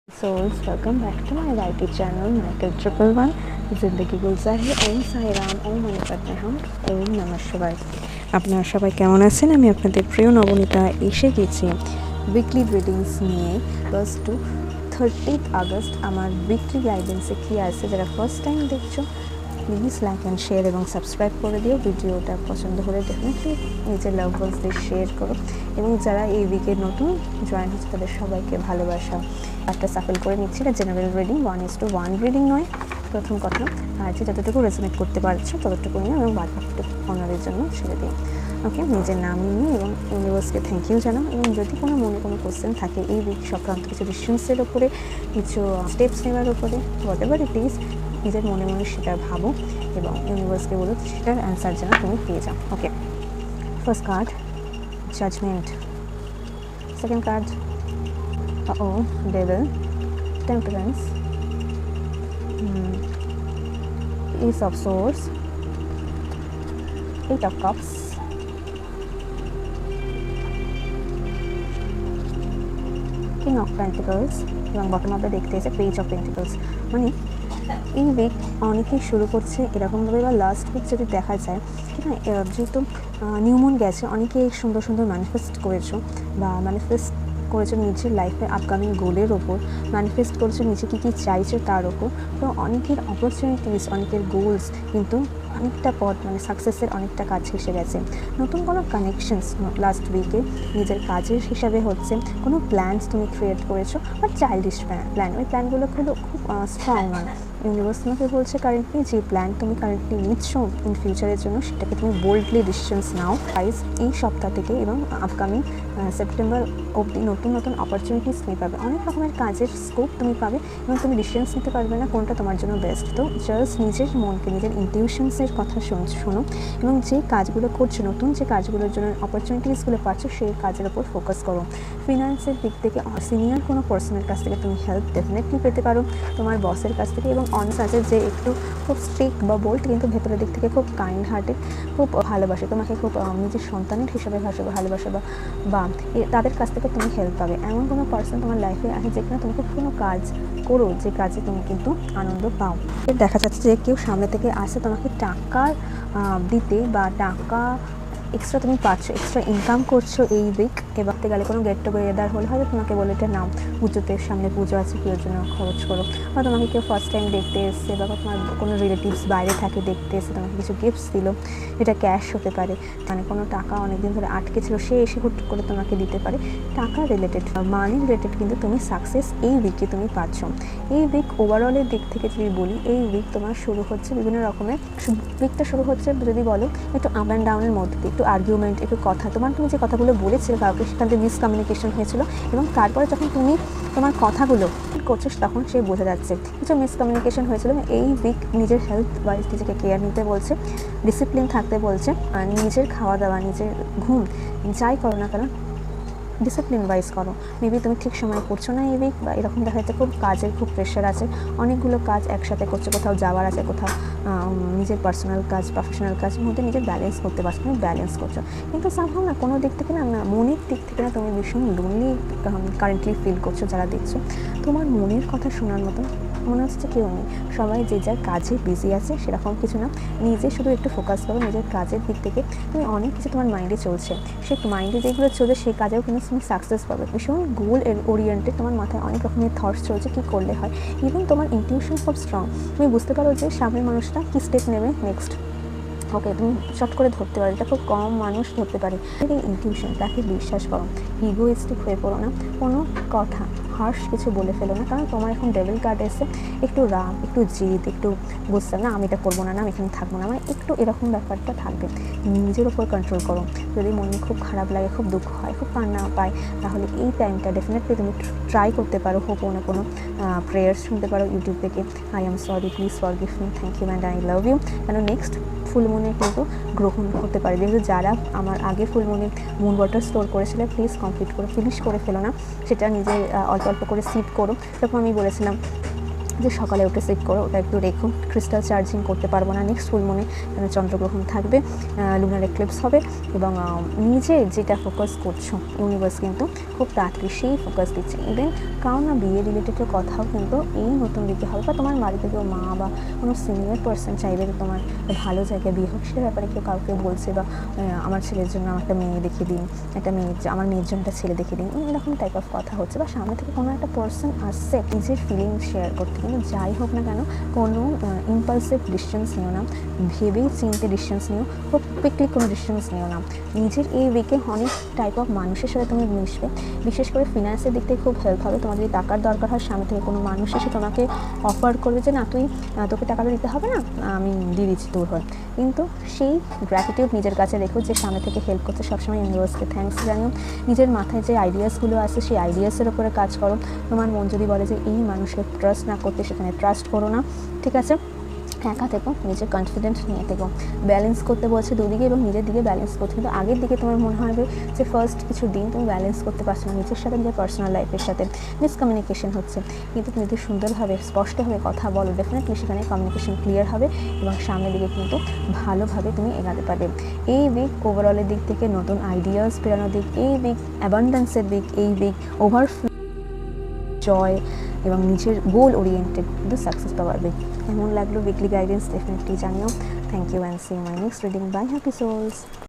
Souls, welcome back to my YouTube channel Michael 111 जिंदगी गुलजार है ओम साई राम ओम money करते हम ओम नमः शिवाय। আপনারা সবাই কেমন আছেন? আমি আপনাদের প্রিয় নবনীতা এসে গেছি উইকলি রিডিংস নিয়ে। প্লাস টু 30 আগস্ট আমার উইকলি গাইডেন্সে কী আছে, যারা ফার্স্ট টাইম দেখছো প্লিজ লাইক অ্যান্ড শেয়ার এবং সাবস্ক্রাইব করে দিও। ভিডিওটা পছন্দ হলে ডেফিনেটলি নিজের লাভ ওয়ান্সদের শেয়ার করো, এবং যারা এই উইকে নতুন জয়েন হচ্ছে তাদের সবাইকে ভালোবাসা একটা সাফল করে নিচ্ছি। এটা জেনারেল রিডিং, 1:1 রিডিং নয়। প্রথম কথা, আর যে যতটুকু রেজোনেট করতে পারছো ততটুকু নিয়ে এবং বাকিটুকু অনারের জন্য ছেড়ে দিই। ওকে, নিজের নাম নিয়ে এবং ইউনিভার্সকে থ্যাংক ইউ জানাও। এবং যদি কোনো মনে কোনো কোশ্চেন থাকে এই উইক সংক্রান্ত কিছু ডিসিশনসের ওপরে, কিছু স্টেপস নেওয়ার ওপরে, হোয়াট এভার ইট ইজ, নিজের মনে মনে সেটা ভাবো এবং ইউনিভার্সকে বলো সেটার অ্যান্সার যেন তুমি পেয়ে যাও। Okay, first card judgement, second card devil, temperance, Ace of Swords, Eight of Cups, King of Pentacles এবং বটম আপে দেখতে এসে পেজ অফ পেন্টিকলস। মানে এই উইক অনেকেই শুরু করছে এরকমভাবে, বা লাস্ট উইক যদি দেখা যায়, ঠিক না, যেহেতু নিউমুন গেছে, অনেকেই সুন্দর সুন্দর ম্যানিফেস্ট করেছো বা ম্যানিফেস্ট করেছো নিজের লাইফে আপকামিং গোলের ওপর, ম্যানিফেস্ট করেছো নিজে কী কী চাইছো তার ওপর। তো অনেকের অপরচুনিটিস, অনেকের গোলস কিন্তু অনেকটা পথ, মানে সাকসেসের অনেকটা কাছে এসে গেছে। নতুন কোনো কানেকশনস লাস্ট উইকে নিজের কাজের হিসাবে হচ্ছে, কোনো প্ল্যানস তুমি ক্রিয়েট করেছো বা চাইল্ডিশ প্ল্যান, ওই প্ল্যানগুলো খুব স্ট্রং নয়। ইউনিভার্স তোমাকে বলছে কারেন্টলি যে প্ল্যান তুমি কারেন্টলি নিচ্ছ ইন ফিউচারের জন্য, সেটাকে তুমি বোল্ডলি ডিসিশনস নাও। গাইজ, এই সপ্তাহ থেকে এবং আপকামিং সেপ্টেম্বর অবধি নতুন নতুন অপরচুনিটিস তুমি পাবে, অনেক রকমের কাজের স্কোপ তুমি পাবে এবং তুমি ডিসিশনস নিতে পারবে না কোনটা তোমার জন্য বেস্ট। তো জাস্ট নিজের মনকে, নিজের ইনটিউশনসের কথা শোনো এবং যে কাজগুলো করছো, নতুন যে কাজগুলোর জন্য অপরচুনিটিসগুলো পাচ্ছ, সেই কাজের ওপর ফোকাস করো। ফিনান্সের দিক থেকে সিনিয়র কোনো পার্সনের কাছ থেকে তুমি হেল্প ডেফিনেটলি পেতে পারো, তোমার বসের কাছ থেকে। এবং অনস আছে যে একটু খুব স্ট্রিক্ট বা বোল্ড, কিন্তু ভেতরের দিক থেকে খুব কাইন্ড হার্টেড, খুব ভালোবাসে তোমাকে, খুব নিজের সন্তানের হিসাবে ভালোবাসে বা তাদের কাছ থেকে তুমি হেল্প পাবে। এমন কোনো পার্সন তোমার লাইফে আছে যেখানে তুমি খুব কোনো কাজ করো, যে কাজে তুমি কিন্তু আনন্দ পাও। দেখা যাচ্ছে যে কেউ সামনে থেকে আসে তোমাকে টাকা দিতে, বা টাকা এক্সট্রা তুমি পাচ্ছ, এক্সট্রা ইনকাম করছো এই উইক। এবার গেলে কোনো গেট টুগেদার হলে হয়তো তোমাকে বলে এটা নাও, পুজোতে, সামনে পুজো আছে, কেউ জন্য খরচ করো, বা তোমাকে কেউ ফার্স্ট টাইম দেখতে এসছে, বা তোমার কোনো রিলেটিভস বাইরে থাকে দেখতে এসে তোমাকে কিছু গিফটস দিল, এটা ক্যাশ হতে পারে, মানে কোনো টাকা অনেকদিন ধরে আটকে ছিল সে এসে হুট করে তোমাকে দিতে পারে। টাকা রিলেটেড, মানি রিলেটেড কিন্তু তুমি সাকসেস এই উইকে তুমি পাচ্ছ। এই উইক ওভারঅলের দিক থেকে যদি বলি, এই উইক তোমার শুরু হচ্ছে বিভিন্ন রকমের, উইকটা শুরু হচ্ছে যদি বলো একটু আপ অ্যান্ড ডাউনের মধ্যে দিয়ে, একটু আর্গুমেন্ট, একটু কথা, তুমি যে কথাগুলো বলেছিলে কাউকে, সেখান থেকে মিসকমিউনিকেশন হয়েছিল, এবং তারপরে যখন তুমি তোমার কথাগুলো করছো তখন সে বোঝা যাচ্ছে কিছু মিসকমিউনিকেশন হয়েছিল। এই উইক নিজের হেলথ ওয়াইজ নিজেকে কেয়ার নিতে বলছে, ডিসিপ্লিন থাকতে বলছে, নিজের খাওয়া দাওয়া, নিজের ঘুম, যাই করো না কেন ডিসিপ্লিন ওয়াইজ করো। মেবি তুমি ঠিক সময় করছো না এই উইক, বা এরকম দেখা যাচ্ছে খুব কাজের খুব প্রেশার আছে, অনেকগুলো কাজ একসাথে করছো, কোথাও যাওয়ার আছে, কোথাও নিজের পার্সোনাল কাজ, প্রফেশনাল কাজের মধ্যে নিজের ব্যালেন্স করতে পারছো, তুমি ব্যালেন্স করছো, কিন্তু সামহাও না কোনো দিক থেকে না মনের দিক থেকে না তুমি ভীষণ লোনলি কারেন্টলি ফিল করছো। যারা দেখছো তোমার মনের কথা শোনার মতো মনে হচ্ছে কেউ নেই, সবাই যে যার কাজে বিজি আছে, সেরকম কিছু না। নিজে শুধু একটু ফোকাস করো নিজের কাজের দিক থেকে, তুমি অনেক কিছু তোমার মাইন্ডে চলছে, সেই মাইন্ডে যেগুলো চলছে সেই কাজেও কিন্তু তুমি সাকসেস পাবে। ভীষণ গোল ওরিয়েন্টেড, তোমার মাথায় অনেক রকমের থটস চলছে কী করলে হয়, ইভেন তোমার ইনটিউশন খুব স্ট্রং, তুমি বুঝতে পারো যে সামনের মানুষটা কী স্টেপ নেবে নেক্সট। ওকে, তুমি চট করে ধরতে পারো, এটা খুব কম মানুষ ধরতে পারে। এই ইনটিউশন, তাকে বিশ্বাস করো, ইগোইস্টিক হয়ে পড়ো না, কোনো কথা হার্শ কিছু বলে ফেলো না, কারণ তোমার এখন ডেভিল কার্ড এসে একটু রাগ, একটু জিদ, একটু বুঝতে না আমি এটা করবো না, আমি এখানে থাকবো না, মানে একটু এরকম ব্যাপারটা থাকবে। নিজের ওপর কন্ট্রোল করো। যদি মনে খুব খারাপ লাগে, খুব দুঃখ হয়, খুব কান্না পায়, তাহলে এই টাইমটা ডেফিনেটলি তুমি ট্রাই করতে পারো, কোনো প্রেয়ার্স শুনতে পারো ইউটিউব থেকে, I am sorry, please forgive me, thank you and I love you. কেন নেক্সট ফুলমুনে কিন্তু গ্রহণ হতে পারে, যেহেতু যারা আমার আগে ফুলমুনে মুন ওয়াটার স্টোর করেছিলে প্লিজ কমপ্লিট করে ফিনিশ করে ফেলো না, সেটা নিজে অল্প অল্প করে সিপ করো। তখন আমি বলেছিলাম যে সকালে উঠে চেক করো, ওটা একটু রেখো। ক্রিস্টাল চার্জিং করতে পারবো না নেক্সট ফুল মুনে, কারণ চন্দ্রগ্রহণ থাকবে, লুনার এক্লিপস হবে, এবং নিজে যেটা ফোকাস করছো ইউনিভার্স কিন্তু খুব তাড়াতাড়ি সেই ফোকাস দিচ্ছে। ইভেন কারণ না বিয়ে রিলেটেডের কথাও কিন্তু এই নতুন দিকে হবে, বা তোমার বাড়িতে কেউ মা বা কোনো সিনিয়র পার্সন চাইবে যে তোমার ভালো জায়গায় বিয়ে হোক, সেটার ব্যাপারে কেউ কাউকে বলছে, বা আমার ছেলের জন্য আমার একটা মেয়ে দেখিয়ে দিন, আমার মেয়ের জন্য একটা ছেলে দেখিয়ে দিন, এরকম টাইপ অফ কথা হচ্ছে, বা সামনে থেকে কোনো একটা পার্সন আসছে নিজের ফিলিংস শেয়ার করতে। কিন্তু যাই হোক না কেন, কোনো ইম্পালসিভ ডিসিশনস নিও না, ভেবেই চিনতে ডিসিশনস নিও, খুব কুইকলি কোনো ডিসিশনস নিও না। নিজের এই উইকে অনেক টাইপ অফ মানুষের সাথে তুমি মিশবে, বিশেষ করে ফিনান্সের দিক থেকে খুব হেল্প হবে। তোমার যদি টাকার দরকার হয়, সামনে থেকে কোনো মানুষ এসে তোমাকে অফার করবে যে না তোকে টাকাটা দিতে হবে না, আমি দিয়ে দিচ্ছি দূর হয়, কিন্তু সেই গ্র্যাটিটিউড নিজের কাছে রেখো যে সামনে থেকে হেল্প করতে। সবসময় ইউনিভার্সকে থ্যাঙ্কস জানিও। নিজের মাথায় যে আইডিয়াসগুলো আছে সেই আইডিয়াসের উপরে কাজ করো। তোমার মন যদি বলে যে এই মানুষকে ট্রাস্ট না করতে, সেখানে ট্রাস্ট করো না, ঠিক আছে? একা থেকো, নিজের কনফিডেন্স নিয়ে থেকো। ব্যালেন্স করতে বলছে দুদিকে, এবং নিজের দিকে ব্যালেন্স করতে, কিন্তু আগের দিকে তোমার মনে হবে যে ফার্স্ট কিছু দিন তুমি ব্যালেন্স করতে পারছো না নিজের সাথে, নিজের পার্সোনাল লাইফের সাথে মিসকমিউনিকেশন হচ্ছে। কিন্তু তুমি যদি সুন্দরভাবে স্পষ্টভাবে কথা বলো, ডেফিনেটলি সেখানে কমিউনিকেশন ক্লিয়ার হবে, এবং সামনের দিকে কিন্তু ভালোভাবে তুমি এগাতে পারবে। এই উইক ওভারঅলের দিক থেকে নতুন আইডিয়াস বেরানোর দিক, এই উইক অ্যাবান্ডেন্সের দিক, এই উইক ওভারফ্লো জয় এবং নিজের গোল ওরিয়েন্টেড কিন্তু সাকসেস পাওয়ার উইক। কেমন লাগলো উইকলি গাইডেন্স ডেফিনেটলি জানিও। Thank you and see my next reading. Bye happy sols.